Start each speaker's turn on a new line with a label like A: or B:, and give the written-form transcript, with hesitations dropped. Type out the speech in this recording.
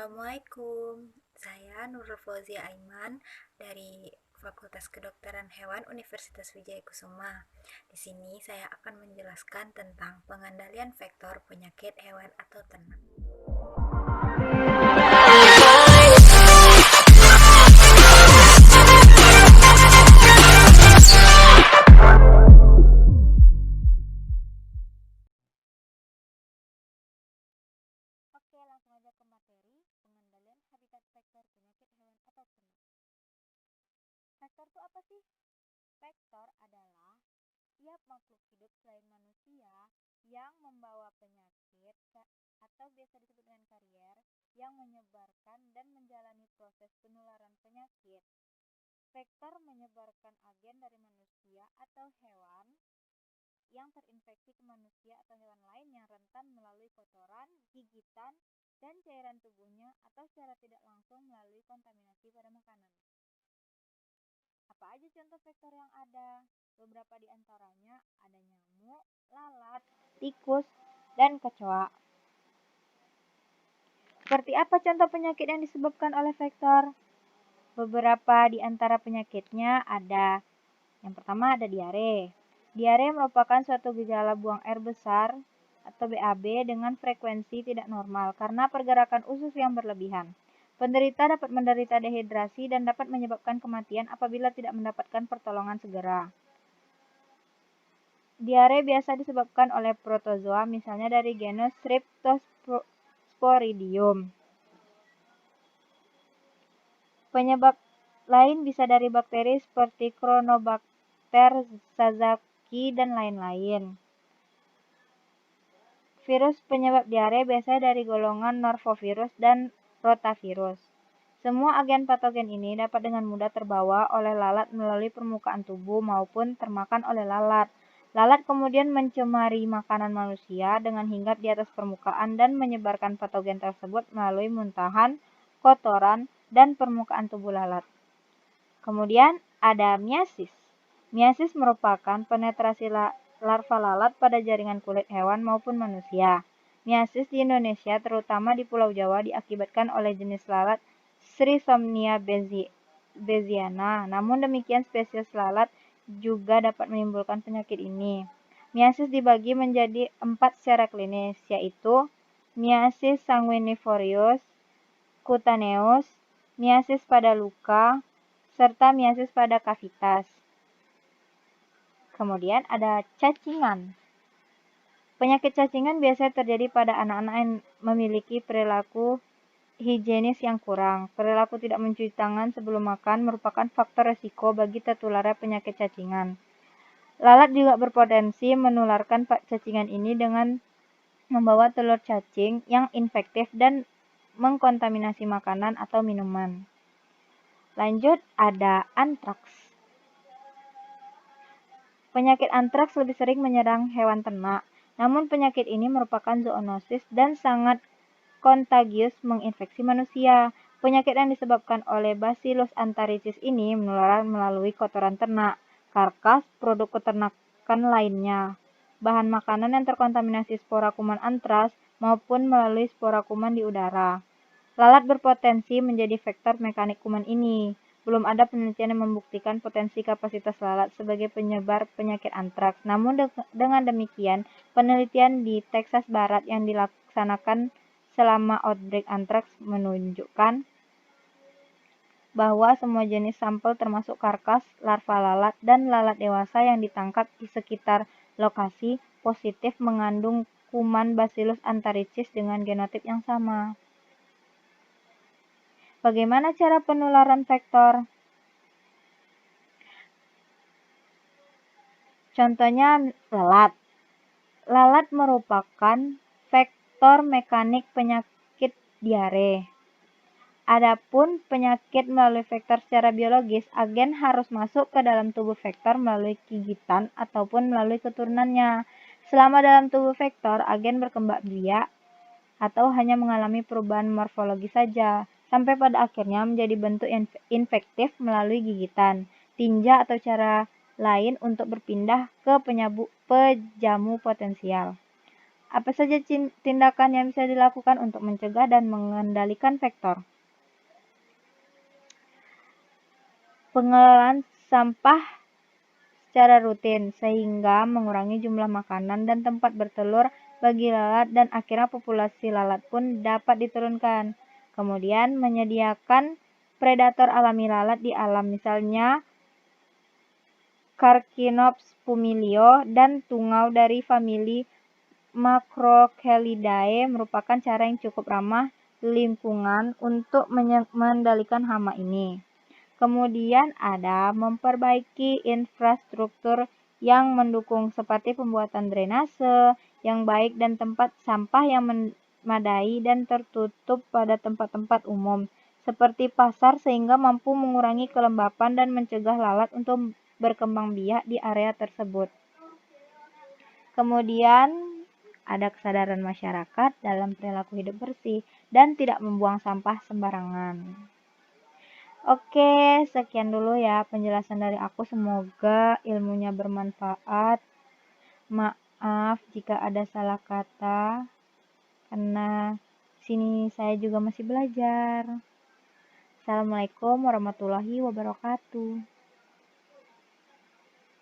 A: Assalamualaikum, saya Nurul Fauzia Aiman dari Fakultas Kedokteran Hewan Universitas Wijaya Kusuma. Di sini saya akan menjelaskan tentang pengendalian vektor penyakit hewan atau ternak. Oke, langsung aja ke materi pengendalian habitat vektor penyakit hewan atau ternak. Vektor itu apa sih? Vektor adalah setiap makhluk hidup selain manusia yang membawa penyakit atau biasa disebut dengan karier yang menyebarkan dan menjalani proses penularan penyakit. Vektor menyebarkan agen dari manusia atau hewan yang terinfeksi ke manusia atau hewan lain yang rentan melalui kotoran, gigitan, dan cairan tubuhnya atau secara tidak langsung melalui kontaminasi pada makanan. Apa aja contoh vektor yang ada? Beberapa di antaranya ada nyamuk, lalat, tikus, dan kecoa. Seperti apa contoh penyakit yang disebabkan oleh vektor? Beberapa di antara penyakitnya ada, yang pertama ada diare. Diare merupakan suatu gejala buang air besar atau BAB dengan frekuensi tidak normal karena pergerakan usus yang berlebihan. Penderita dapat menderita dehidrasi dan dapat menyebabkan kematian apabila tidak mendapatkan pertolongan segera. Diare biasa disebabkan oleh protozoa, misalnya dari genus Cryptosporidium. Penyebab lain bisa dari bakteri seperti Chronobacter, Sazaki, dan lain-lain. Virus penyebab diare biasanya dari golongan Norovirus dan Rotavirus. Semua agen patogen ini dapat dengan mudah terbawa oleh lalat melalui permukaan tubuh maupun termakan oleh lalat. Lalat kemudian mencemari makanan manusia dengan hinggap di atas permukaan dan menyebarkan patogen tersebut melalui muntahan, kotoran, dan permukaan tubuh lalat. Kemudian ada miasis. Miasis merupakan penetrasi larva lalat pada jaringan kulit hewan maupun manusia. Miasis di Indonesia, terutama di Pulau Jawa, diakibatkan oleh jenis lalat Srixomnia beziana. Namun demikian, spesies lalat juga dapat menimbulkan penyakit ini. Miasis dibagi menjadi 4 secara klinis, yaitu miasis sanguinivorous, cutaneous, miasis pada luka, serta miasis pada kavitas. Kemudian ada cacingan. Penyakit cacingan biasanya terjadi pada anak-anak yang memiliki perilaku higienis yang kurang. Perilaku tidak mencuci tangan sebelum makan merupakan faktor resiko bagi tertularnya penyakit cacingan. Lalat juga berpotensi menularkan cacingan ini dengan membawa telur cacing yang infektif dan mengkontaminasi makanan atau minuman. Lanjut, ada antraks. Penyakit antraks lebih sering menyerang hewan ternak, namun penyakit ini merupakan zoonosis dan sangat kontagius menginfeksi manusia. Penyakit yang disebabkan oleh Bacillus anthracis ini menular melalui kotoran ternak, karkas, produk peternakan lainnya, bahan makanan yang terkontaminasi spora kuman antraks, maupun melalui spora kuman di udara. Lalat berpotensi menjadi vektor mekanik kuman ini. Belum ada penelitian yang membuktikan potensi kapasitas lalat sebagai penyebar penyakit antraks. Namun dengan demikian, penelitian di Texas Barat yang dilaksanakan selama outbreak antraks menunjukkan bahwa semua jenis sampel termasuk karkas, larva lalat, dan lalat dewasa yang ditangkap di sekitar lokasi positif mengandung kuman Bacillus anthracis dengan genotip yang sama. Bagaimana cara penularan vektor? Contohnya lalat. Lalat merupakan vektor mekanik penyakit diare. Adapun penyakit melalui vektor secara biologis, agen harus masuk ke dalam tubuh vektor melalui gigitan ataupun melalui keturunannya. Selama dalam tubuh vektor, agen berkembang biak atau hanya mengalami perubahan morfologi saja, sampai pada akhirnya menjadi bentuk infektif melalui gigitan, tinja atau cara lain untuk berpindah ke pejamu potensial. Apa saja tindakan yang bisa dilakukan untuk mencegah dan mengendalikan vektor? Pengelolaan sampah secara rutin, sehingga mengurangi jumlah makanan dan tempat bertelur bagi lalat dan akhirnya populasi lalat pun dapat diturunkan. Kemudian menyediakan predator alami lalat di alam, misalnya Carcinops pumilio dan tungau dari famili Macrocheliddae merupakan cara yang cukup ramah lingkungan untuk mengendalikan hama ini. Kemudian ada memperbaiki infrastruktur yang mendukung seperti pembuatan drainase yang baik dan tempat sampah yang memadai dan tertutup pada tempat-tempat umum seperti pasar sehingga mampu mengurangi kelembapan dan mencegah lalat untuk berkembang biak di area tersebut. Kemudian ada kesadaran masyarakat dalam perilaku hidup bersih dan tidak membuang sampah sembarangan. Oke, sekian dulu ya penjelasan dari aku. Semoga ilmunya bermanfaat. Maaf jika ada salah kata, karena sini saya juga masih belajar. Assalamualaikum warahmatullahi wabarakatuh.